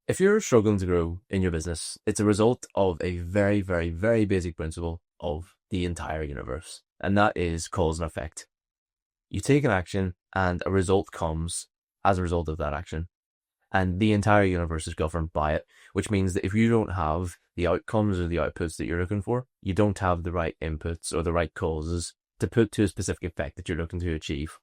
If you're struggling to grow in your business, it's a result of a very, very, very basic principle of the entire universe, and that is cause and effect. You take an action, and a result comes as a result of that action. And the entire universe is governed by it, which means that if you don't have the outcomes or the outputs that you're looking for, you don't have the right inputs or the right causes to put to a specific effect that you're looking to achieve.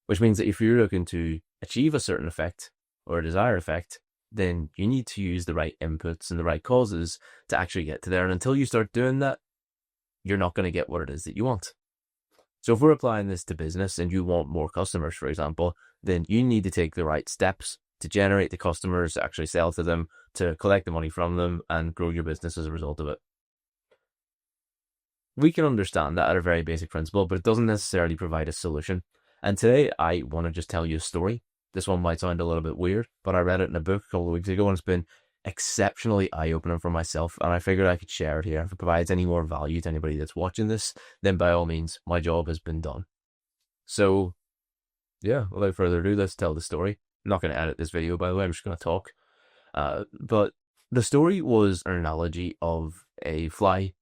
Which means that if you're looking to achieve a certain effect or a desired effect, then you need to use the right inputs and the right causes to actually get to there. And until you start doing that, you're not going to get what it is that you want. So if we're applying this to business and you want more customers, for example, then you need to take the right steps to generate the customers, to actually sell to them, to collect the money from them, and grow your business as a result of it. We can understand that at a very basic principle, but it doesn't necessarily provide a solution. And today I want to just tell you a story. This one might sound a little bit weird, but I read it in a book a couple of weeks ago, and it's been exceptionally eye-opening for myself, and I figured I could share it here. If it provides any more value to anybody that's watching this, then by all means, my job has been done. So, yeah, without further ado, let's tell the story. I'm not going to edit this video, by the way, I'm just going to talk. But the story was an analogy of a fly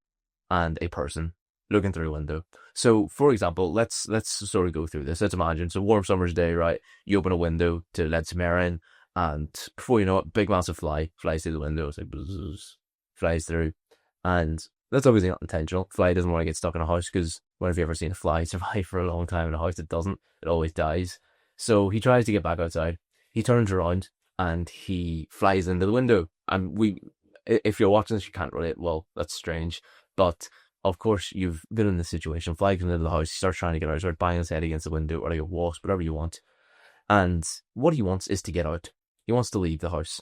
and a person looking through a window. So, for example, let's sort of go through this. Let's imagine it's a warm summer's day, right? You open a window to let some air in, and before you know it, big massive fly flies through the window. It's like buzz, flies through, and that's obviously not intentional. Fly doesn't want to get stuck in a house, because when have you ever seen a fly survive for a long time in a house? It doesn't. It always dies. So he tries to get back outside. He turns around and he flies into the window. And if you're watching this, you can't relate. Well, that's strange, but of course, you've been in this situation. Fly comes into the house, he starts trying to get out, starts banging his head against the window, or like a wasp, whatever you want. And what he wants is to get out. He wants to leave the house.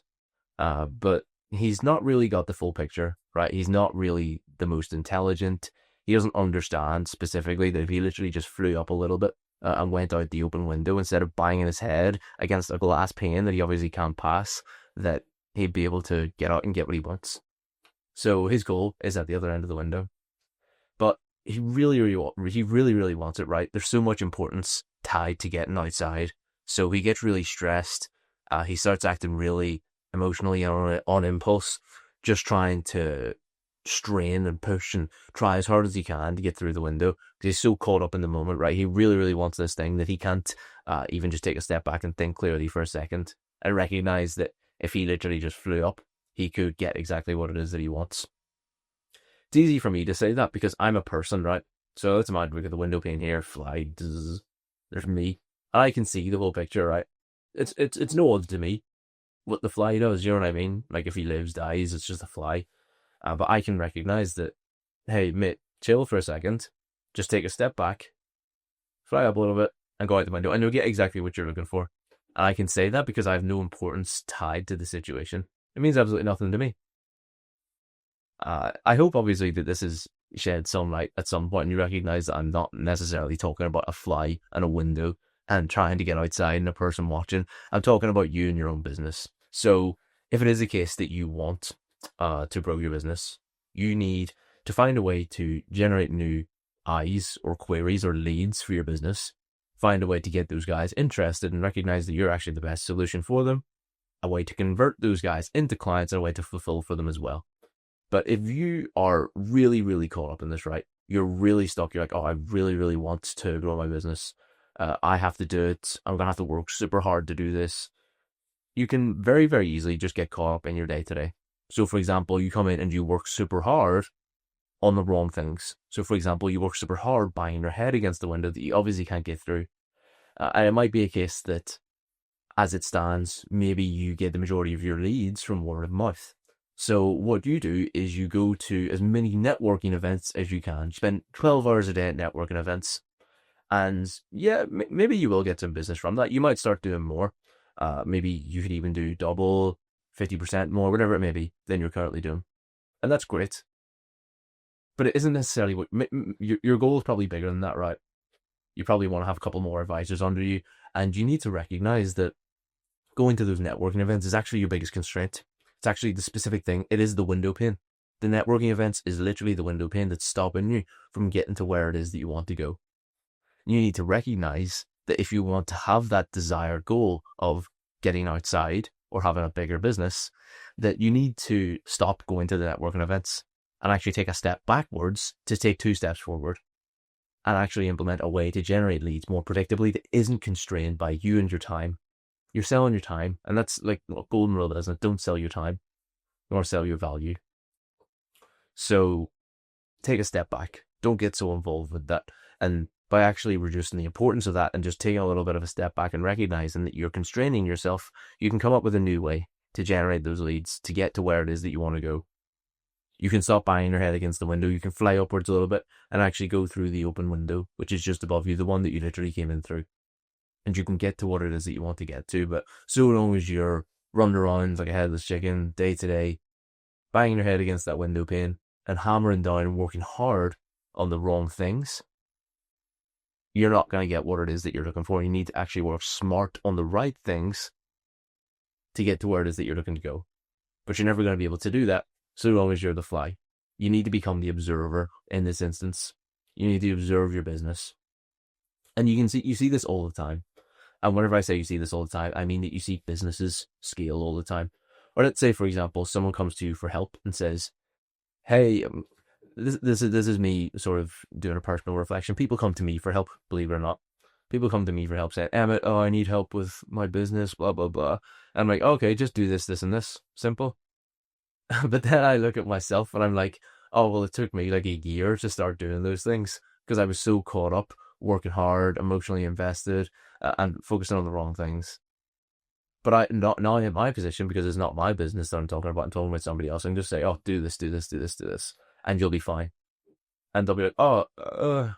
But he's not really got the full picture, right? He's not really the most intelligent. He doesn't understand specifically that if he literally just flew up a little bit and went out the open window instead of banging his head against a glass pane that he obviously can't pass, that he'd be able to get out and get what he wants. So his goal is at the other end of the window. But he really wants it, right? There's so much importance tied to getting outside. So he gets really stressed. He starts acting really emotionally on impulse, just trying to strain and push and try as hard as he can to get through the window, because he's so caught up in the moment, right? He really wants this thing that he can't even just take a step back and think clearly for a second and recognize that if he literally just flew up, he could get exactly what it is that he wants. It's easy for me to say that because I'm a person, right? So let's imagine we got the window pane here, fly, there's me. I can see the whole picture, right? It's no odds to me what the fly does, you know what I mean? Like if he lives, dies, it's just a fly. But I can recognize that, hey, mate, chill for a second, just take a step back, fly up a little bit, and go out the window, and you'll get exactly what you're looking for. And I can say that because I have no importance tied to the situation. It means absolutely nothing to me. I hope, obviously, that this has shed some light at some point, and you recognize that I'm not necessarily talking about a fly and a window and trying to get outside and a person watching. I'm talking about you and your own business. So if it is a case that you want to grow your business, you need to find a way to generate new eyes or queries or leads for your business, find a way to get those guys interested and recognize that you're actually the best solution for them, a way to convert those guys into clients, and a way to fulfill for them as well. But if you are really caught up in this, right, you're really stuck, you're like, oh, I really want to grow my business, I have to do it, I'm gonna have to work super hard to do this, you can very easily just get caught up in your day-to-day. So for example, you come in and you work super hard on the wrong things. So for example, you work super hard banging your head against the window that you obviously can't get through. And it might be a case that, as it stands, maybe you get the majority of your leads from word of mouth. So what you do is you go to as many networking events as you can. You spend 12 hours a day at networking events. And yeah, maybe you will get some business from that. You might start doing more. Maybe you could even do double, 50% more, whatever it may be, than you're currently doing. And that's great. But it isn't necessarily what your goal is probably bigger than that, right? You probably want to have a couple more advisors under you. And you need to recognize that going to those networking events is actually your biggest constraint. It's actually the specific thing. It is the window pane. The networking events is literally the window pane that's stopping you from getting to where it is that you want to go. You need to recognize that if you want to have that desired goal of getting outside or having a bigger business, that you need to stop going to the networking events and actually take a step backwards to take 2 steps forward and actually implement a way to generate leads more predictably that isn't constrained by you and your time. You're selling your time, and that's like a golden rule, isn't it? Don't sell your time nor sell your value. So take a step back. Don't get so involved with that. And by actually reducing the importance of that and just taking a little bit of a step back and recognizing that you're constraining yourself, you can come up with a new way to generate those leads to get to where it is that you want to go. You can stop banging your head against the window. You can fly upwards a little bit and actually go through the open window, which is just above you, the one that you literally came in through. And you can get to what it is that you want to get to. But so long as you're running around like a headless chicken day to day, banging your head against that window pane and hammering down and working hard on the wrong things, you're not going to get what it is that you're looking for. You need to actually work smart on the right things to get to where it is that you're looking to go. But you're never going to be able to do that so long as you're the fly. You need to become the observer in this instance. You need to observe your business. And you see this all the time. And whenever I say you see this all the time, I mean that you see businesses scale all the time. Or let's say, for example, someone comes to you for help and says, hey, this is me sort of doing a personal reflection. People come to me for help, believe it or not. People come to me for help saying, Emmett, I need help with my business, blah, blah, blah. And I'm like, okay, just do this, this, and this. Simple. But then I look at myself and I'm like, oh, well, it took me like a year to start doing those things because I was so caught up, working hard, emotionally invested, and focusing on the wrong things. But now in my position, because it's not my business that I'm talking about somebody else, I can just say, oh, do this, do this, do this, do this, and you'll be fine. And they'll be like, oh,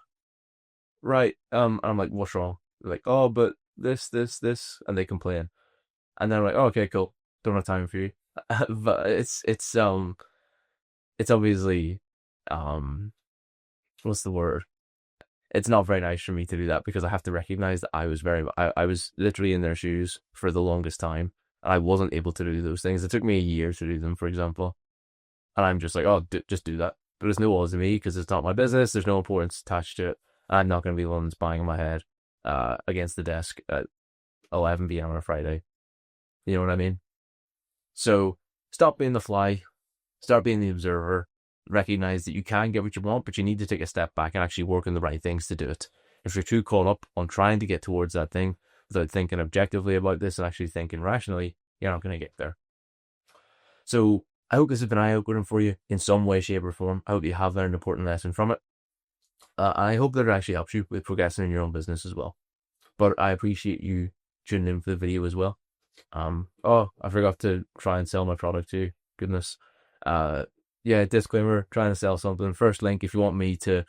right. And I'm like, what's wrong? They're like, oh, but this, and they complain. And then I'm like, oh, okay, cool. Don't have time for you. But it's obviously, what's the word? It's not very nice for me to do that because I have to recognize that I was literally in their shoes for the longest time and I wasn't able to do those things. It took me a year to do them, for example. And I'm just like, oh, just do that. But there's no odds to me because it's not my business. There's no importance attached to it. I'm not going to be the one that's banging my head against the desk at 11 p.m. on a Friday. You know what I mean? So stop being the fly, start being the observer, recognize that you can get what you want, but you need to take a step back and actually work on the right things to do it. If you're too caught up on trying to get towards that thing without thinking objectively about this and actually thinking rationally, you're not going to get there. So I hope this has been eye-opening for you in some way, shape, or form. I hope you have learned an important lesson from it. I hope that it actually helps you with progressing in your own business as well. But I appreciate you tuning in for the video as well. Oh, I forgot to try and sell my product too. Goodness. Yeah, disclaimer, trying to sell something. First link, if you want me to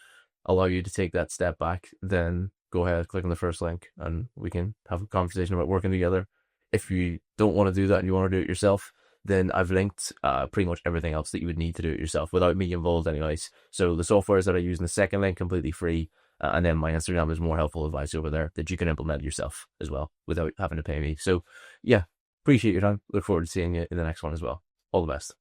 allow you to take that step back, then go ahead, click on the first link and we can have a conversation about working together. If you don't want to do that and you want to do it yourself, then I've linked pretty much everything else that you would need to do it yourself without me involved anyways. So the softwares that I use in the second link, completely free. And then my Instagram is more helpful advice over there that you can implement yourself as well without having to pay me. So yeah, appreciate your time. Look forward to seeing you in the next one as well. All the best.